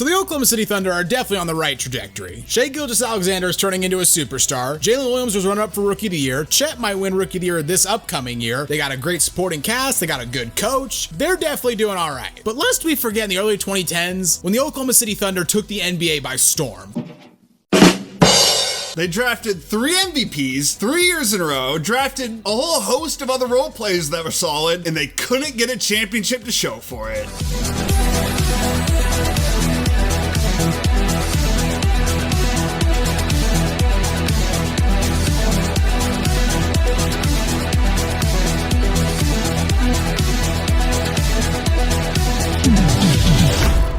So the Oklahoma City Thunder are definitely on the right trajectory. Shai Gilgeous-Alexander is turning into a superstar. Jalen Williams was runner-up for Rookie of the Year. Chet might win Rookie of the Year this upcoming year. They got a great supporting cast. They got a good coach. They're definitely doing all right. But lest we forget in the early 2010s, when the Oklahoma City Thunder took the NBA by storm. They drafted 3 MVPs 3 years in a row, drafted a whole host of other role players that were solid, and they couldn't get a championship to show for it.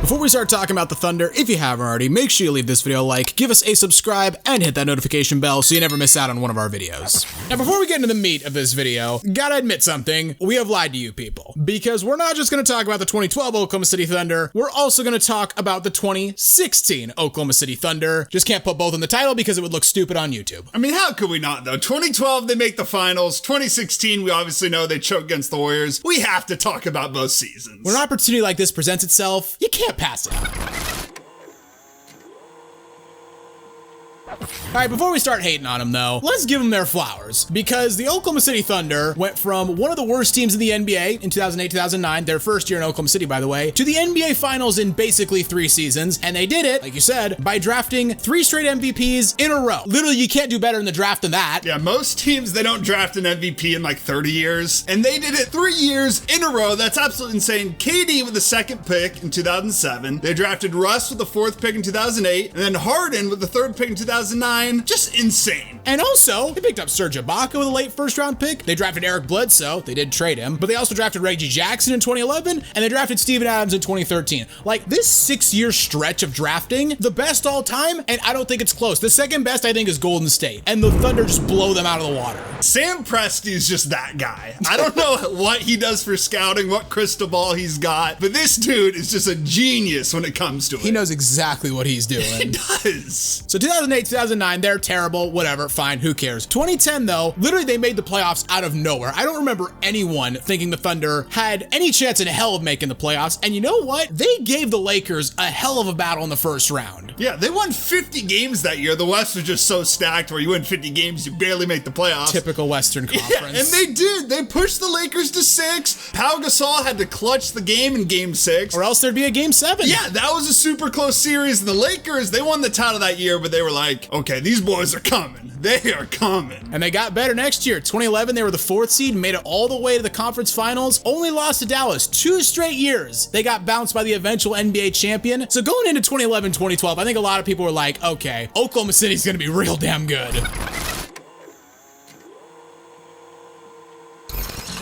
Before we start talking about the Thunder, if you haven't already, make sure you leave this video a like, give us a subscribe, and hit that notification bell so you never miss out on one of our videos. Now, before we get into the meat of this video, gotta admit something, we have lied to you people. Because we're not just gonna talk about the 2012 Oklahoma City Thunder, we're also gonna talk about the 2016 Oklahoma City Thunder. Just can't put both in the title because it would look stupid on YouTube. I mean, how could we not, though? 2012, they make the finals. 2016, we obviously know they choke against the Warriors. We have to talk about both seasons. When an opportunity like this presents itself, you can't pass it. Alright, before we start hating on them though, let's give them their flowers. Because the Oklahoma City Thunder went from one of the worst teams in the NBA in 2008-2009, their first year in Oklahoma City by the way, to the NBA Finals in basically 3 seasons. And they did it, like you said, by drafting 3 straight MVPs in a row. Literally, you can't do better in the draft than that. Yeah, most teams, they don't draft an MVP in like 30 years. And they did it 3 years in a row. That's absolutely insane. KD with the 2nd pick in 2007. They drafted Russ with the 4th pick in 2008. And then Harden with the 3rd pick in 2009. Just insane. And also, they picked up Serge Ibaka with a late 1st round pick. They drafted Eric Bledsoe. They did trade him. But they also drafted Reggie Jackson in 2011. And they drafted Steven Adams in 2013. Like, this 6-year stretch of drafting, the best all time, and I don't think it's close. The second best, I think, is Golden State. And the Thunder just blow them out of the water. Sam Presti's just that guy. I don't know what he does for scouting, what crystal ball he's got, but this dude is just a genius when it comes to it. He knows exactly what he's doing. He does. So 2008, 2009, they're terrible, whatever, fine, who cares. 2010 though, literally they made the playoffs out of nowhere. I don't remember anyone thinking the Thunder had any chance in hell of making the playoffs, and you know what? They gave the Lakers a hell of a battle in the 1st round. Yeah, they won 50 games that year. The West was just so stacked where you win 50 games, you barely make the playoffs. Typical Western Conference. Yeah, and they did. They pushed the Lakers to 6. Pau Gasol had to clutch the game in game 6. Or else there'd be a game 7. Yeah, that was a super close series. And the Lakers, they won the title that year, but they were like, okay, these boys are coming. They are coming. And they got better next year. 2011, they were the 4th seed, made it all the way to the conference finals, only lost to Dallas 2 straight years. They got bounced by the eventual NBA champion. So going into 2011, 2012, I think a lot of people were like, okay, Oklahoma City's gonna be real damn good.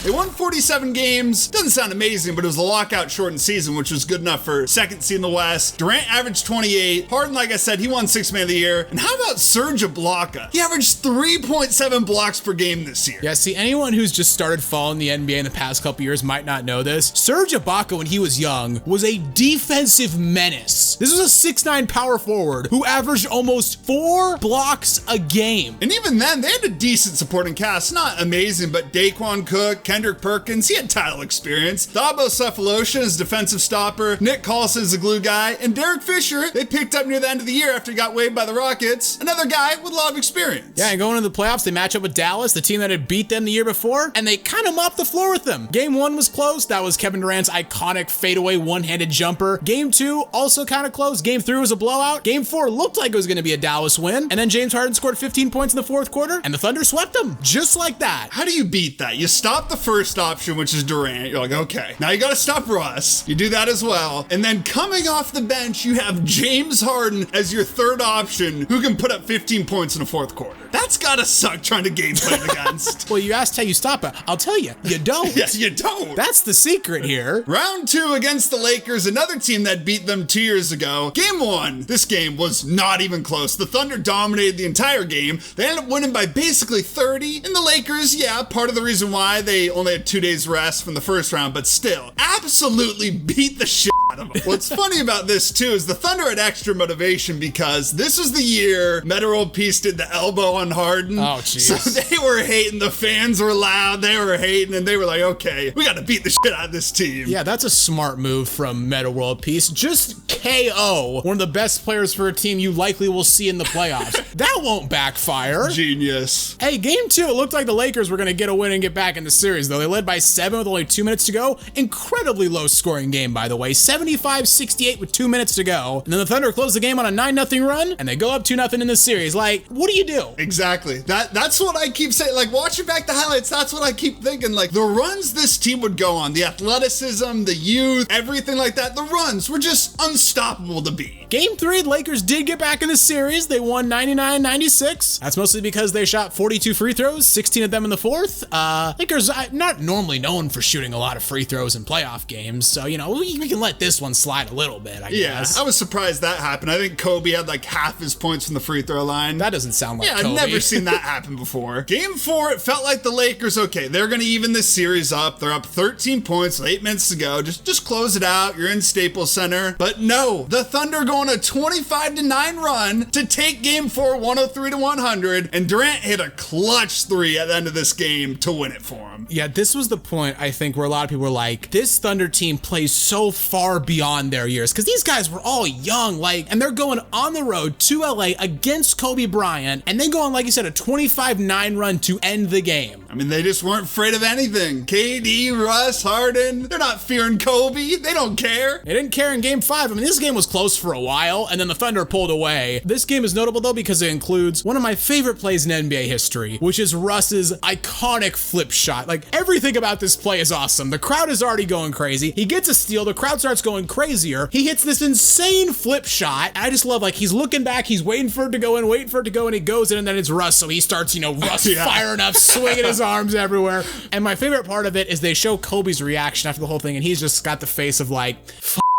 They won 47 games. Doesn't sound amazing, but it was a lockout shortened season, which was good enough for 2nd seed in the West. Durant averaged 28. Harden, like I said, he won 6th Man of the Year. And how about Serge Ibaka? He averaged 3.7 blocks per game this year. Yeah, see, anyone who's just started following the NBA in the past couple years might not know this. Serge Ibaka, when he was young, was a defensive menace. This was a 6'9" power forward who averaged almost 4 blocks a game. And even then, they had a decent supporting cast. Not amazing, but Daquan Cook, Kendrick Perkins, he had title experience. Thabo Cephalosha is defensive stopper. Nick Collison is the glue guy. And Derek Fisher, they picked up near the end of the year after he got waived by the Rockets. Another guy with a lot of experience. Yeah, and going into the playoffs, they match up with Dallas, the team that had beat them the year before, and they kind of mopped the floor with them. Game 1 was close. That was Kevin Durant's iconic fadeaway one-handed jumper. Game 2, also kind of close. Game 3 was a blowout. Game 4 looked like it was going to be a Dallas win. And then James Harden scored 15 points in the 4th quarter, and the Thunder swept them. Just like that. How do you beat that? You stop the first option, which is Durant. You're like, okay, now you got to stop Russ. You do that as well. And then coming off the bench, you have James Harden as your 3rd option who can put up 15 points in the 4th quarter. That's gotta suck trying to game plan against. Well, you asked how you stop it. I'll tell you, you don't. Yes, you don't. That's the secret here. Round 2 against the Lakers, another team that beat them 2 years ago. Game 1, this game was not even close. The Thunder dominated the entire game. They ended up winning by basically 30. And the Lakers, yeah, part of the reason why they only had 2 days rest from the 1st round, but still, absolutely beat the shit out of them. What's funny about this too is the Thunder had extra motivation because this was the year Meta World Peace did the elbow on Harden. Oh, jeez. So they were hating. The fans were loud. They were hating, and they were like, okay, we got to beat the shit out of this team. Yeah, that's a smart move from Meta World Peace. Just KO one of the best players for a team you likely will see in the playoffs. That won't backfire. Genius. Hey, game 2, it looked like the Lakers were going to get a win and get back in the series, though. They led by 7 with only 2 minutes to go. Incredibly low-scoring game, by the way. 75-68 with 2 minutes to go. And then the Thunder closed the game on a 9-0 run, and they go up 2-0 in the series. Like, what do you do? Exactly. That's what I keep saying. Like, watching back the highlights, that's what I keep thinking. Like, the runs this team would go on, the athleticism, the youth, everything like that, the runs were just unstoppable to beat. Game 3, the Lakers did get back in the series. They won 99-96. That's mostly because they shot 42 free throws, 16 of them in the fourth. Lakers not normally known for shooting a lot of free throws in playoff games, so, you know, we can let this one slide a little bit, I guess. I was surprised that happened. I think Kobe had like half his points from the free throw line. That doesn't sound like Kobe. I've never seen that happen before. Game 4, it felt like the Lakers, okay, they're going to even this series up. They're up 13 points with 8 minutes to go. Just close it out. You're in Staples Center. But no, the Thunder go on a 25-9 run to take game 4, 103-100, and Durant hit a clutch 3 at the end of this game to win it for him. Yeah, this was the point, I think, where a lot of people were like, this Thunder team plays so far beyond their years, because these guys were all young, and they're going on the road to LA against Kobe Bryant, and then go on, like you said, a 25-9 run to end the game. I mean, they just weren't afraid of anything. KD, Russ, Harden, they're not fearing Kobe. They don't care. They didn't care in game 5. I mean, this game was close for a while, and then the Thunder pulled away. This game is notable, though, because it includes one of my favorite plays in NBA history, which is Russ's iconic flip shot. Like, everything about this play is awesome. The crowd is already going crazy. He gets a steal. The crowd starts going crazier. He hits this insane flip shot. I just love, he's looking back. He's waiting for it to go in, and it goes in, and then it's Russ. So he starts, Russ firing up, swinging his arms everywhere. And my favorite part of it is they show Kobe's reaction after the whole thing, and he's just got the face of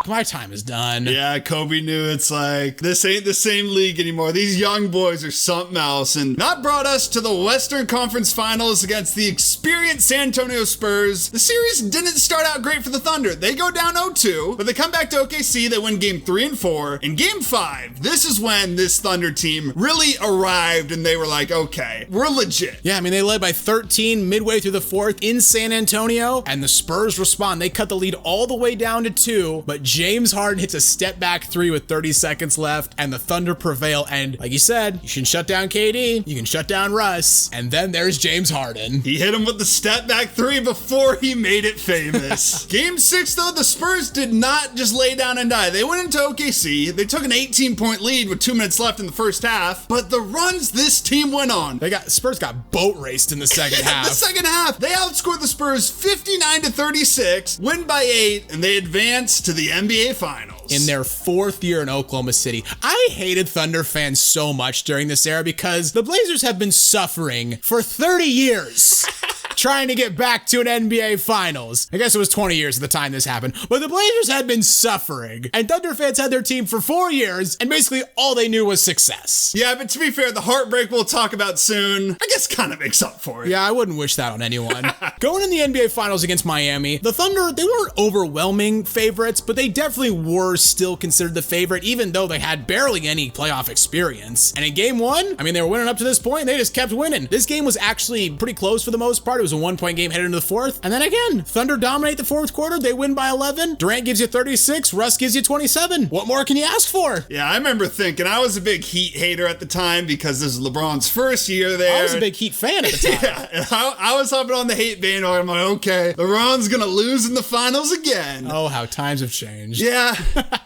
my time is done. Yeah, Kobe knew it's like, this ain't the same league anymore. These young boys are something else. And that brought us to the Western Conference Finals against the experienced San Antonio Spurs. The series didn't start out great for the Thunder. They go down 0-2, but they come back to OKC. They win game 3 and 4. In game 5, this is when this Thunder team really arrived, and they were like, okay, we're legit. Yeah, I mean, they led by 13 midway through the fourth in San Antonio, and the Spurs respond. They cut the lead all the way down to 2, but James Harden hits a step back 3 with 30 seconds left, and the Thunder prevail. And like you said, you can shut down KD, you can shut down Russ, and then there's James Harden. He hit him with the step back 3 before he made it famous. Game 6, though, the Spurs did not just lay down and die. They went into OKC. They took an 18-point lead with 2 minutes left in the first half, but the runs this team went on. Spurs got boat raced in the second half. The second half, they outscored the Spurs 59-36, win by 8, and they advance to the NBA Finals. In their 4th year in Oklahoma City. I hated Thunder fans so much during this era because the Blazers have been suffering for 30 years. Trying to get back to an NBA Finals. I guess it was 20 years at the time this happened, but the Blazers had been suffering, and Thunder fans had their team for 4 years, and basically all they knew was success. Yeah, but to be fair, the heartbreak we'll talk about soon, I guess kind of makes up for it. Yeah, I wouldn't wish that on anyone. Going in the NBA Finals against Miami, the Thunder, they weren't overwhelming favorites, but they definitely were still considered the favorite, even though they had barely any playoff experience. And in game 1, I mean, they were winning up to this point, and they just kept winning. This game was actually pretty close for the most part. It was a 1-point game headed into the 4th. And then again, Thunder dominate the 4th quarter. They win by 11. Durant gives you 36. Russ gives you 27. What more can you ask for? Yeah, I remember thinking, I was a big Heat hater at the time because this is LeBron's first year there. I was a big Heat fan at the time. Yeah, I was hopping on the hate bandwagon. I'm like, okay, LeBron's gonna lose in the finals again. Oh, how times have changed. Yeah,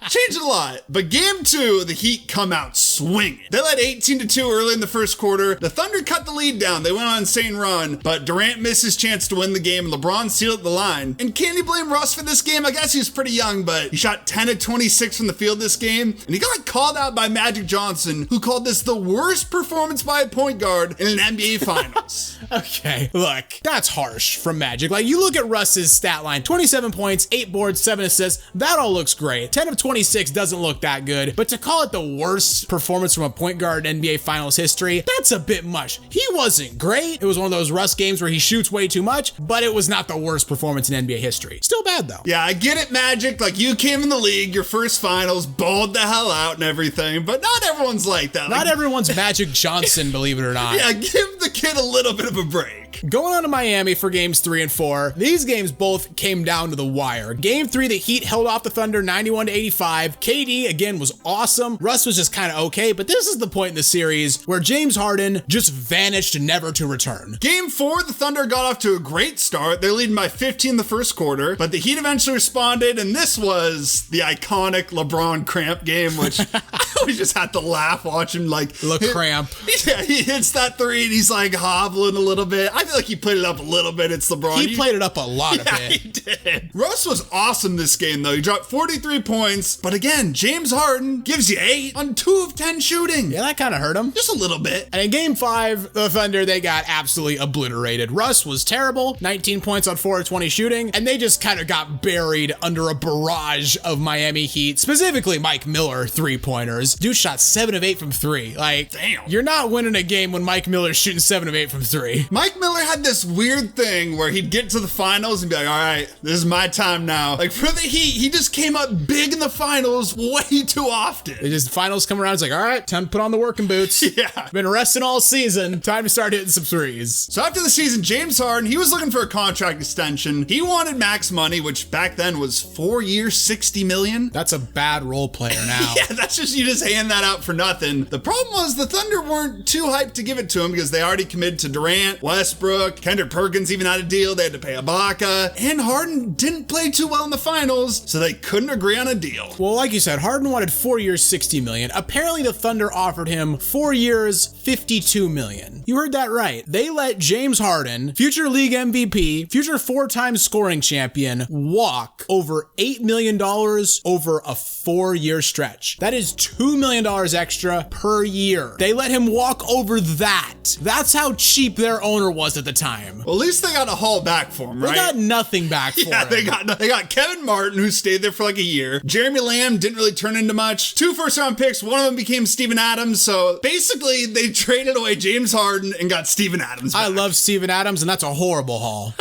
changed a lot. But game 2, the Heat come out swinging. They led 18-2 early in the first quarter. The Thunder cut the lead down. They went on an insane run, but Durant missed his chance to win the game, and LeBron sealed the line. And can you blame Russ for this game? I guess he was pretty young, but he shot 10 of 26 from the field this game, and he got called out by Magic Johnson, who called this the worst performance by a point guard in an NBA Finals. Okay, look, that's harsh from Magic. You look at Russ's stat line, 27 points, 8 boards, 7 assists, that all looks great. 10 of 26 doesn't look that good, but to call it the worst performance performance from a point guard in NBA Finals history, that's a bit much. He wasn't great. It was one of those Russ games where he shoots way too much, but it was not the worst performance in NBA history. Still bad though. Yeah, I get it, Magic. Like, you came in the league, your first finals, balled the hell out and everything, but not everyone's like that. Not everyone's Magic Johnson, believe it or not. Yeah, give the kid a little bit of a break. Going on to Miami for games 3 and 4, these games both came down to the wire. Game 3, the Heat held off the Thunder 91-85. KD, again, was awesome. Russ was just kind of okay, but this is the point in the series where James Harden just vanished, never to return. Game 4, the Thunder got off to a great start. They're leading by 15 in the first quarter, but the Heat eventually responded, and this was the iconic LeBron cramp game, which I always just had to laugh watching like... Cramp. Yeah, he hits that three, and he's like hobbling a little bit. I feel like he played it up a little bit. It's LeBron. He played it up a lot of it. He did. Russ was awesome this game, though. He dropped 43 points, but again, James Harden gives you 8 on 2 of 10 shooting. Yeah, that kind of hurt him. Just a little bit. And in game 5, the Thunder, they got absolutely obliterated. Russ was terrible, 19 points on 4 of 20 shooting, and they just kind of got buried under a barrage of Miami Heat, specifically Mike Miller three-pointers. Dude shot 7 of 8 from 3. Like, damn. You're not winning a game when Mike Miller's shooting 7 of 8 from 3. Mike Miller had this weird thing where he'd get to the finals and be like, all right, this is my time now. Like, for the Heat, he just came up big in the finals way too often. It just finals come around, it's like, all right, time to put on the working boots. Yeah. Been resting all season. Time to start hitting some threes. So after the season, James Harden, he was looking for a contract extension. He wanted max money, which back then was 4 years, $60 million. That's a bad role player now. Yeah, that's just, you just hand that out for nothing. The problem was the Thunder weren't too hyped to give it to him because they already committed to Durant, Westbrook, Kendrick Perkins even had a deal. They had to pay Ibaka, and Harden didn't play too well in the finals, so they couldn't agree on a deal. Well, like you said, Harden wanted 4 years, $60 million. Apparently the Thunder offered him 4 years, $52 million. You heard that right. They let James Harden, future league MVP, future 4-time scoring champion, walk over $8 million over a 4-year stretch. That is $2 million extra per year. They let him walk over that. That's how cheap their owner was at the time. Well, at least they got a haul back for him, right? They got nothing back for him. Yeah, they got Kevin Martin, who stayed there for like a year. Jeremy Lamb didn't really turn into much. 2 first-round picks. One of them became Steven Adams. So basically, they traded away James Harden and got Steven Adams back. I love Steven Adams, and that's a horrible haul.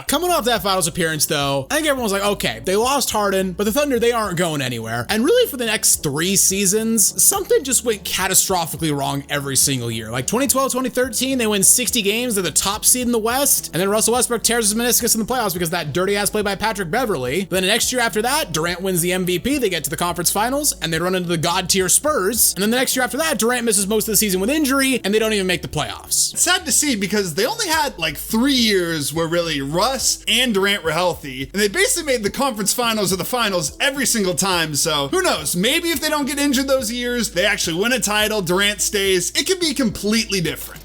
Coming off that finals appearance, though, I think everyone was like, okay, they lost Harden, but the Thunder, they aren't going anywhere. And really, for the next 3 seasons, something just went catastrophically wrong every single year. Like 2012, 2013, they win 60 games. They're the top seed in the West. And then Russell Westbrook tears his meniscus in the playoffs because that dirty ass play by Patrick Beverley. Then the next year after that, Durant wins the MVP. They get to the conference finals and they run into the god tier Spurs. And then the next year after that, Durant misses most of the season with injury and they don't even make the playoffs. It's sad to see because they only had like 3 years where really Russ and Durant were healthy. And they basically made the conference finals or the finals every single time. So who knows? Maybe if they don't get injured those years, they actually win a title, Durant stays. It could be completely different.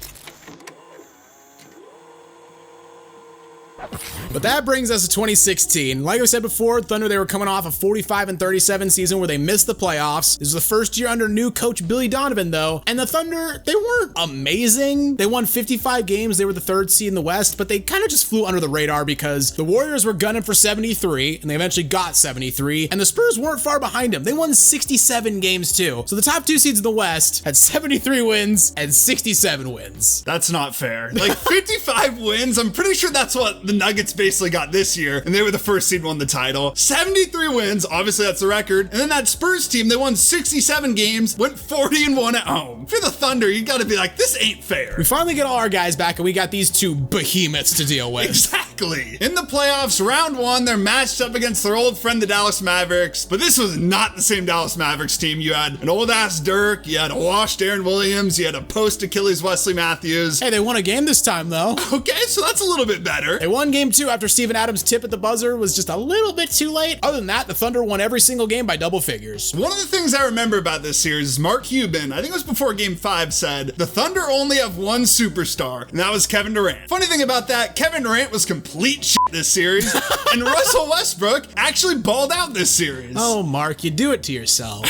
But that brings us to 2016. Like I said before, Thunder, they were coming off a 45-37 season where they missed the playoffs. This was the first year under new coach Billy Donovan, though. And the Thunder, they weren't amazing. They won 55 games. They were the 3rd seed in the West, but they kind of just flew under the radar because the Warriors were gunning for 73, and they eventually got 73, and the Spurs weren't far behind them. They won 67 games, too. So the top 2 seeds in the West had 73 wins and 67 wins. That's not fair. Like 55 wins, I'm pretty sure that's what the Nuggets basically got this year, and they were the first seed, won the title. 73 wins, obviously that's the record. And then that Spurs team, they won 67 games, went 40-1 at home. If you're the Thunder, you gotta be like, this ain't fair. We finally get all our guys back, and we got these 2 behemoths to deal with. Exactly. In the playoffs, round 1, they're matched up against their old friend, the Dallas Mavericks, but this was not the same Dallas Mavericks team. You had an old-ass Dirk, you had a washed Aaron Williams, you had a post-Achilles Wesley Matthews. Hey, they won a game this time, though. Okay, so that's a little bit better. They won game 2 after Steven Adams' tip at the buzzer was just a little bit too late. Other than that, the Thunder won every single game by double figures. One of the things I remember about this series is Mark Cuban, I think it was before game 5, said, the Thunder only have one superstar, and that was Kevin Durant. Funny thing about that, Kevin Durant was complete shit this series, and Russell Westbrook actually balled out this series. Oh, Mark, you do it to yourself.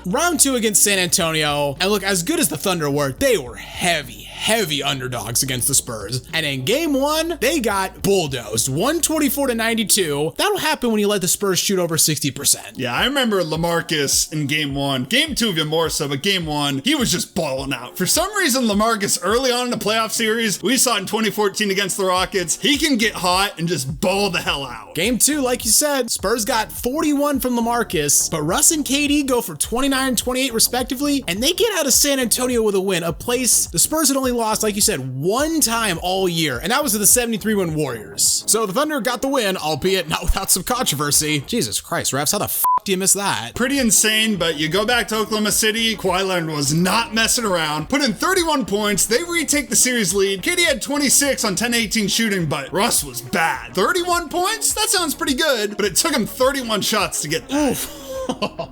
Round 2 against San Antonio, and look, as good as the Thunder were, they were heavy heavy underdogs against the Spurs. And in game 1, they got bulldozed, 124-92. That'll happen when you let the Spurs shoot over 60%. Yeah, I remember LaMarcus in game 1. Game 2 even more so, but game 1, he was just balling out. For some reason, LaMarcus early on in the playoff series, we saw in 2014 against the Rockets, he can get hot and just ball the hell out. Game 2, like you said, Spurs got 41 from LaMarcus, but Russ and KD go for 29 and 28 respectively, and they get out of San Antonio with a win, a place the Spurs had only lost, like you said, one time all year, and that was to the 73-win Warriors. So the Thunder got the win, albeit not without some controversy. Jesus Christ, refs, how the f do you miss that? Pretty insane, but you go back to Oklahoma City, Kawhi Leonard was not messing around, put in 31 points, they retake the series lead. KD had 26 on 10-18 shooting, but Russ was bad. 31 points? That sounds pretty good, but it took him 31 shots to get that. Oof.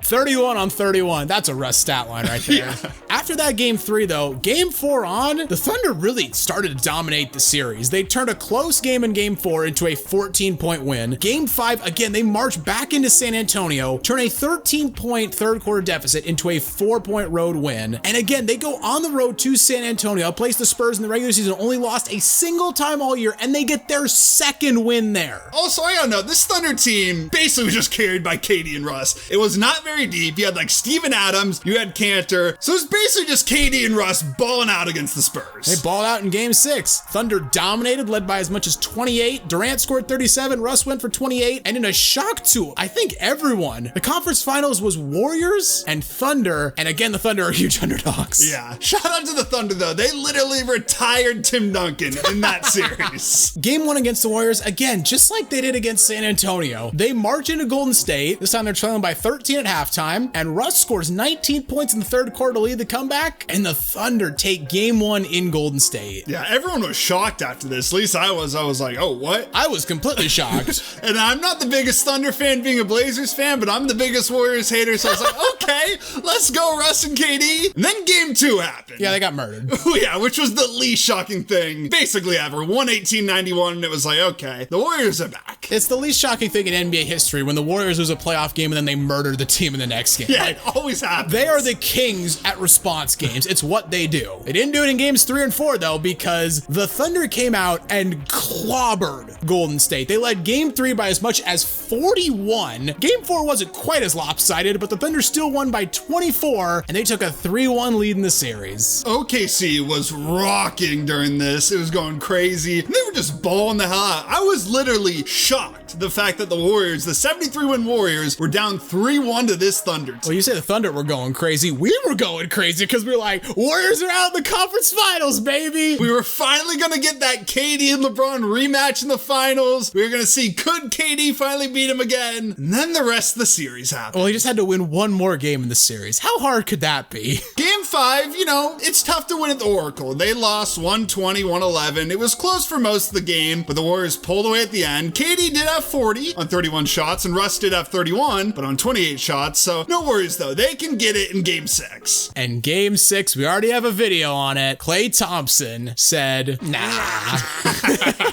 31 on 31. That's a Russ stat line right there. Yeah. After that game 3 though, game 4 on, the Thunder really started to dominate the series. They turned a close game in game 4 into a 14-point win. Game 5, again, they marched back into San Antonio, turn a 13-point third quarter deficit into a 4-point road win. And again, they go on the road to San Antonio, a place the Spurs in the regular season only lost a single time all year, and they get their second win there. Also, I don't know, this Thunder team basically was just carried by KD and Russ. It was not very deep. You had like Steven Adams, you had Cantor. So it's basically just KD and Russ balling out against the Spurs. They balled out in game 6. Thunder dominated, led by as much as 28. Durant scored 37, Russ went for 28. And in a shock to, I think, everyone, the conference finals was Warriors and Thunder. And again, the Thunder are huge underdogs. Yeah. Shout out to the Thunder though. They literally retired Tim Duncan in that series. Game 1 against the Warriors, again, just like they did against San Antonio. They march into Golden State. This time they're trailing by 13 at halftime, and Russ scores 19 points in the third quarter to lead the comeback, and the Thunder take game 1 in Golden State. Yeah, everyone was shocked after this. At least I was. I was like, oh, what? I was completely shocked. And I'm not the biggest Thunder fan being a Blazers fan, but I'm the biggest Warriors hater, so I was like, okay, let's go Russ and KD. And then game 2 happened. Yeah, they got murdered. Yeah, which was the least shocking thing basically ever. 118-91, and it was like, okay, the Warriors are back. It's the least shocking thing in NBA history when the Warriors lose a playoff game and then they murder the team in the next game. Yeah, it always happens. They are the kings at response games. It's what they do. They didn't do it in games 3 and 4 though, because the Thunder came out and clobbered Golden State. They led game 3 by as much as 41. Game 4 wasn't quite as lopsided, but the Thunder still won by 24, and they took a 3-1 lead in the series. OKC was rocking during this. It was going crazy. They were just balling the hell out. I was literally shocked the fact that the Warriors, the 73-win Warriors, were down 3-1 to this Thunder team. Well, you say the Thunder were going crazy. We were going crazy because we were like, Warriors are out in the conference finals, baby. We were finally going to get that KD and LeBron rematch in the finals. We were going to see, could KD finally beat him again? And then the rest of the series happened. Well, he just had to win one more game in the series. How hard could that be? Game 5, you know, it's tough to win at the Oracle. They lost 120-111. It was close for most of the game, but the Warriors pulled away at the end. KD did have 40 on 31 shots, and Russ did have 31, but on 28 shots, so no worries though. They can get it in game 6. And game 6, we already have a video on it. Klay Thompson said, nah.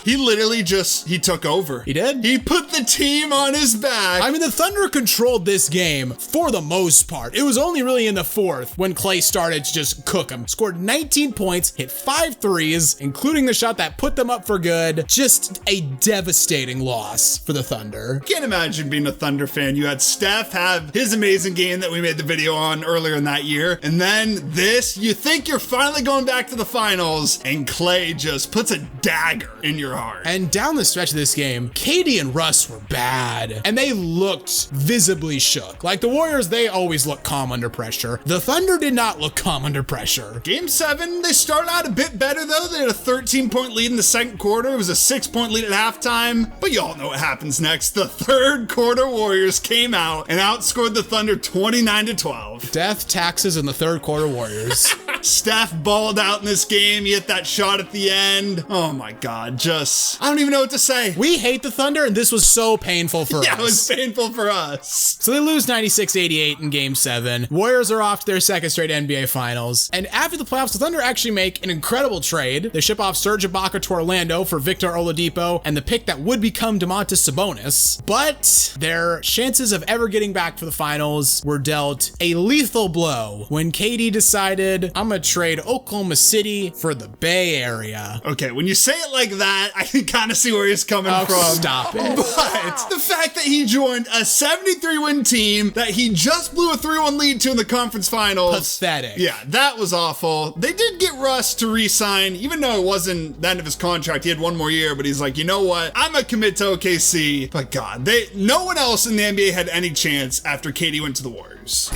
He literally he took over. He did? He put the team on his back. I mean, the Thunder controlled this game for the most part. It was only really in the 4th when Klay started to just cook him. Scored 19 points, hit 5 threes, including the shot that put them up for good. Just a devastating loss for the Thunder. Can't imagine being a Thunder fan. You had Steph have his amazing game that we made the video on earlier in that year. And then this, you think you're finally going back to the finals, and Klay just puts a dagger in your heart. And down the stretch of this game, KD and Russ were bad, and they looked visibly shook. Like the Warriors, they always look calm under pressure. The Thunder did not look calm under pressure. Game 7, they started out a bit better though. They had a 13-point lead in the second quarter. It was a 6-point lead at halftime, but y'all know what happens next. The third quarter Warriors came out and outscored the Thunder 29-12. Death, taxes, and the third quarter Warriors. Steph balled out in this game. He hit that shot at the end. Oh my God, I don't even know what to say. We hate the Thunder, and this was so painful for us. Yeah, it was painful for us. So they lose 96-88 in game 7. Warriors are off to their second straight NBA finals. And after the playoffs, the Thunder actually make an incredible trade. They ship off Serge Ibaka to Orlando for Victor Oladipo and the pick that would become Domantas Sabonis. But their chances of ever getting back for the finals were dealt a lethal blow when KD decided, I'm gonna trade Oklahoma City for the Bay Area. Okay, when you say it like that, I can kind of see where he's coming from. Stop it. But the fact that he joined a 73-win team that he just blew a 3-1 lead to in the conference finals. Pathetic. Yeah, that was awful. They did get Russ to re-sign, even though it wasn't the end of his contract. He had one more year, but he's like, you know what? I'm gonna commit to OKC. But God, no one else in the NBA had any chance after KD went to the Warriors.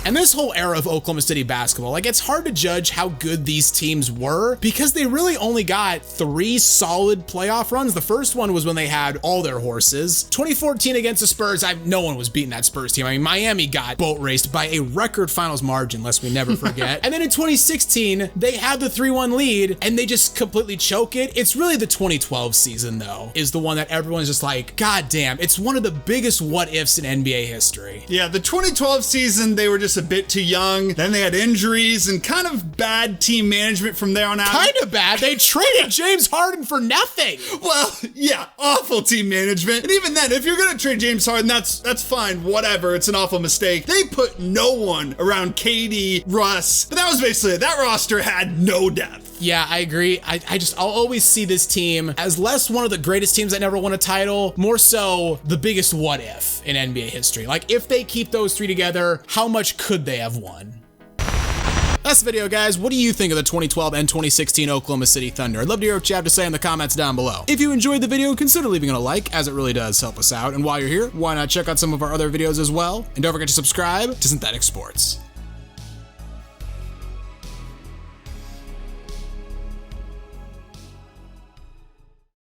And this whole era of Oklahoma City basketball, like, it's hard to judge how good these teams were because they really only got 3 solid playoff runs. The first one was when they had all their horses. 2014 against the Spurs, no one was beating that Spurs team. I mean, Miami got boat raced by a record finals margin, lest we never forget. And then in 2016, they had the 3-1 lead and they just completely choke it. It's really the 2012 season, though, is the one that everyone's just like, God damn, it's one of the biggest what ifs in NBA history. Yeah, the 2012 season, they were just a bit too young. Then they had injuries and kind of bad team management from there on out. Kind of bad. They traded James Harden for nothing. Well, yeah, awful team management. And even then, if you're going to trade James Harden, that's fine, whatever. It's an awful mistake. They put no one around KD, Russ, but that was basically it. That roster had no depth. Yeah, I agree. I'll always see this team as less one of the greatest teams that never won a title, more so the biggest what if in NBA history. Like, if they keep those 3 together, how much could they have won? That's the video, guys. What do you think of the 2012 and 2016 Oklahoma City Thunder? I'd love to hear what you have to say in the comments down below. If you enjoyed the video, consider leaving it a like, as it really does help us out. And while you're here, why not check out some of our other videos as well? And don't forget to subscribe to Synthetic Sports.